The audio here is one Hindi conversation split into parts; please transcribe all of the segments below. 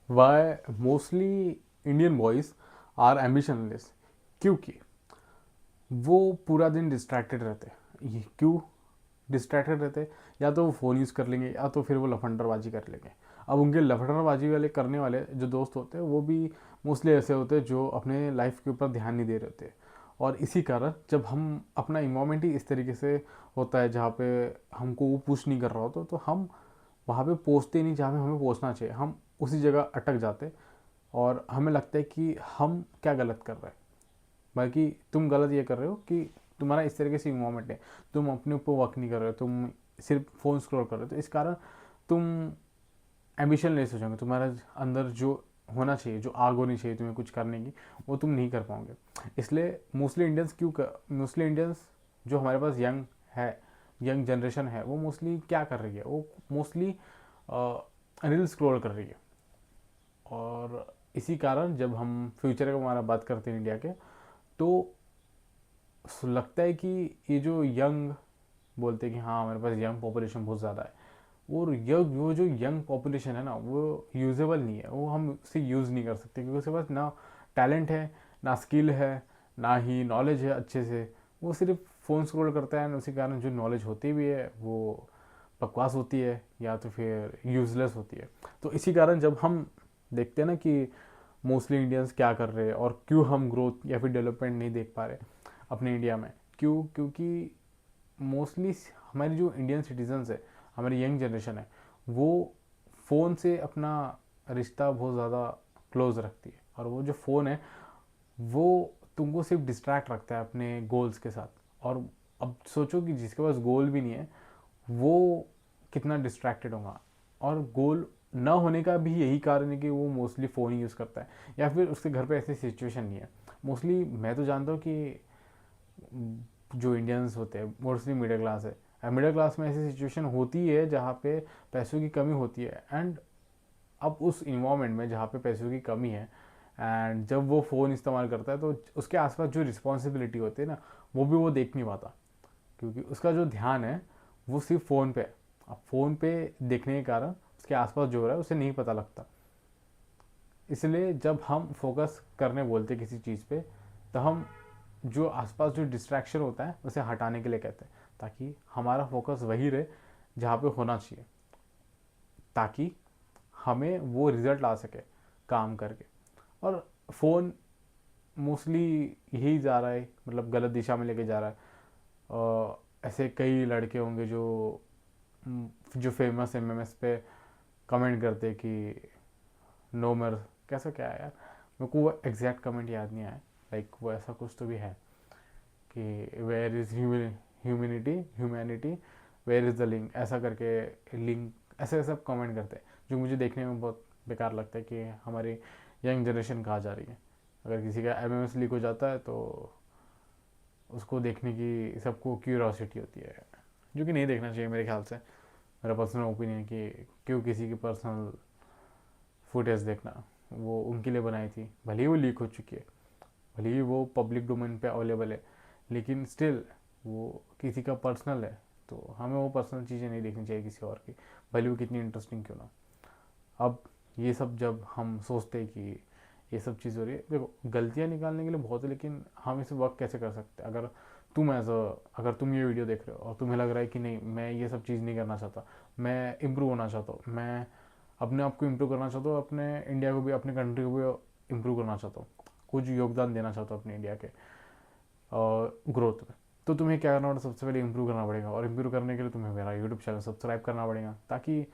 Y mostly Indian boys are ambitionless, क्योंकि वो पूरा दिन डिस्ट्रैक्टेड रहते हैं। ये क्यों डिस्ट्रैक्टेड रहते? या तो वो फ़ोन यूज़ कर लेंगे, या तो फिर वो लफंडरबाजी कर लेंगे। अब उनके लफंडरबाजी वाले करने वाले जो दोस्त होते हैं वो भी मोस्टली ऐसे होते हैं जो अपने लाइफ के ऊपर ध्यान नहीं दे रहे होते। और इसी कारण जब हम अपना इन्वायरमेंट ही इस तरीके से होता है जहाँ पे हमको वो पुश नहीं कर रहा होता, तो हम वहाँ पे पहुँचते नहीं जहाँ पे हमें पहुँचना चाहिए। हम उसी जगह अटक जाते और हमें लगता है कि हम क्या गलत कर रहे हैं। बाकी तुम गलत ये कर रहे हो कि तुम्हारा इस तरीके से इन्वॉल्वमेंट है, तुम अपने ऊपर वर्क नहीं कर रहे हो, तुम सिर्फ फ़ोन स्क्रॉल कर रहे हो, तो इस कारण तुम एम्बिशन नहीं सोचोगे। तुम्हारा अंदर जो होना चाहिए, जो आग होनी चाहिए तुम्हें कुछ करने की, वो तुम नहीं कर पाओगे। इसलिए मोस्टली इंडियंस जो हमारे पास यंग जनरेशन है, वो मोस्टली क्या कर रही है, वो मोस्टली रील स्क्रॉल कर रही है। और इसी कारण जब हम फ्यूचर के बारे में बात करते हैं इंडिया के, तो लगता है कि ये जो यंग बोलते हैं कि हाँ हमारे पास यंग पॉपुलेशन बहुत ज़्यादा है, और वो जो यंग पॉपुलेशन है ना, वो यूजेबल नहीं है, वो हम उसे यूज़ नहीं कर सकते, क्योंकि उसके पास ना टैलेंट है, ना स्किल है, ना ही नॉलेज है अच्छे से। वो सिर्फ फ़ोन स्क्रॉल करता है, उसी कारण जो नॉलेज होती भी है वो बकवास होती है या तो फिर यूज़लेस होती है। तो इसी कारण जब हम देखते हैं ना कि मोस्टली इंडियंस क्या कर रहे हैं और क्यों हम ग्रोथ या फिर डेवलपमेंट नहीं देख पा रहे अपने इंडिया में, क्योंकि मोस्टली हमारी जो इंडियन सिटीजन्स है, हमारी यंग जनरेशन है, वो फ़ोन से अपना रिश्ता बहुत ज़्यादा क्लोज रखती है। और वो जो फ़ोन है वो तुमको सिर्फ डिस्ट्रैक्ट रखता है अपने गोल्स के साथ। और अब सोचो कि जिसके पास गोल भी नहीं है वो कितना डिस्ट्रैक्टेड होगा। और गोल ना होने का भी यही कारण है कि वो मोस्टली फ़ोन ही यूज़ करता है, या फिर उसके घर पे ऐसी सिचुएशन नहीं है। मोस्टली मैं तो जानता हूँ कि जो इंडियंस होते हैं मोस्टली मिडिल क्लास है। मिडिल क्लास में ऐसी सिचुएशन होती है जहाँ पे पैसों की कमी होती है, एंड अब उस इन्वामेंट में जहाँ पे पैसों की कमी है, एंड जब वो फ़ोन इस्तेमाल करता है, तो उसके आसपास जो रिस्पॉन्सिबिलिटी होती है ना, वो भी वो देख नहीं पाता, क्योंकि उसका जो ध्यान है वो सिर्फ फ़ोन पे है। अब फ़ोन पे देखने के कारण उसके आसपास जो हो रहा है उसे नहीं पता लगता। इसलिए जब हम फोकस करने बोलते हैं किसी चीज़ पे, तो हम जो आसपास जो डिस्ट्रैक्शन होता है उसे हटाने के लिए कहते हैं, ताकि हमारा फोकस वही रहे जहाँ पे होना चाहिए, ताकि हमें वो रिजल्ट आ सके काम करके। और फ़ोन मोस्टली यही जा रहा है, मतलब गलत दिशा में लेके जा रहा है। ऐसे कई लड़के होंगे जो फेमस एमएमएस पे कमेंट करते कि नो मर, कैसा क्या है यार, मेरे को वो एग्जैक्ट कमेंट याद नहीं आया। लाइक वो ऐसा कुछ तो भी है कि where is humanity humanity, where is the link, ऐसा करके लिंक, ऐसे ऐसा कमेंट करते हैं, जो मुझे देखने में बहुत बेकार लगता है कि हमारी यंग जनरेशन कहाँ जा रही है। अगर किसी का एमएमएस लीक हो जाता है तो उसको देखने की सबको क्यूरोसिटी होती है, जो कि नहीं देखना चाहिए मेरे ख्याल से। मेरा पर्सनल ओपिनियन कि क्यों किसी की पर्सनल फुटेज देखना, वो उनके लिए बनाई थी, भले ही वो लीक हो चुकी है, भले ही वो पब्लिक डोमेन पे अवेलेबल है, लेकिन स्टिल वो किसी का पर्सनल है। तो हमें वो पर्सनल चीज़ें नहीं देखनी चाहिए किसी और की, भले वो कितनी इंटरेस्टिंग क्यों ना। अब ये सब जब हम सोचते हैं कि ये सब चीज़ हो रही है, देखो गलतियाँ निकालने के लिए बहुत है, लेकिन हम इसे वर्क कैसे कर सकते हैं। अगर तुम ये वीडियो देख रहे हो और तुम्हें लग रहा है कि नहीं मैं ये सब चीज़ नहीं करना चाहता, मैं इम्प्रूव होना चाहता हूँ, मैं अपने आप को इम्प्रूव करना चाहता हूँ, अपने इंडिया को भी, अपने कंट्री को भी इम्प्रूव करना चाहता हूँ, कुछ योगदान देना चाहता हूँ अपने इंडिया के ग्रोथ में, तो तुम्हें क्या करना पड़ेगा? सबसे पहले इंप्रूव करना पड़ेगा। और इंप्रूव करने के लिए तुम्हें मेरा यूट्यूब चैनल सब्सक्राइब करना पड़ेगा, ताकि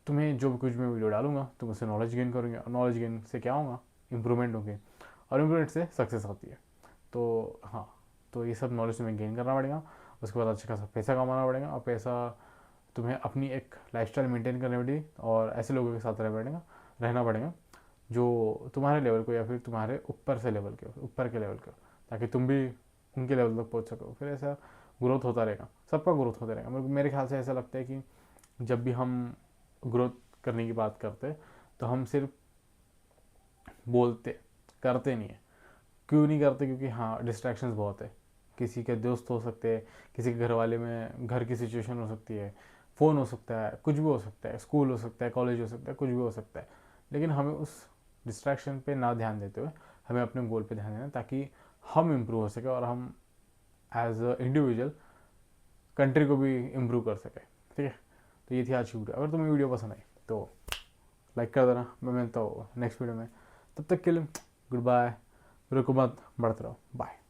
तुम्हें जो भी कुछ मैं वीडियो डालूंगा तुम उससे नॉलेज गेन करोगे, और नॉलेज गेन से क्या होगा? इंप्रूवमेंट होगी, और इंप्रूवमेंट से सक्सेस आती है। तो हाँ, तो ये सब नॉलेज तुम्हें गेन करना पड़ेगा। उसके बाद अच्छा खासा पैसा कमाना पड़ेगा, और पैसा तुम्हें अपनी एक लाइफस्टाइल मेंटेन करनी पड़ेगी, और ऐसे लोगों के साथ रहना पड़ेगा जो तुम्हारे लेवल को या फिर तुम्हारे ऊपर के लेवल के हो, ताकि तुम भी उनके लेवल तक पहुंच सको। फिर ऐसा ग्रोथ होता रहेगा, सबका ग्रोथ होता रहेगा। मेरे ख्याल से ऐसा लगता है कि जब भी हम ग्रोथ करने की बात करते हैं, तो हम सिर्फ बोलते, करते नहीं है। क्यों नहीं करते? क्योंकि हाँ डिस्ट्रैक्शंस बहुत है, किसी के दोस्त हो सकते हैं, किसी के घर वाले में घर की सिचुएशन हो सकती है, फ़ोन हो सकता है, कुछ भी हो सकता है, स्कूल हो सकता है, कॉलेज हो सकता है, कुछ भी हो सकता है, लेकिन हमें उस डिस्ट्रैक्शन पे ना ध्यान देते हुए हमें अपने गोल पे ध्यान देना, ताकि हम इम्प्रूव हो सके और हम एज अ इंडिविजुअल कंट्री को भी इम्प्रूव कर सके। ठीक है, तो ये थी आज की वीडियो। अगर तुम्हें वीडियो पसंद आई तो लाइक कर देना। मैं मिलता हूँ नेक्स्ट वीडियो में, तब तक के लिए गुड बाय। रुको मत, बढ़ते रहो, बाय।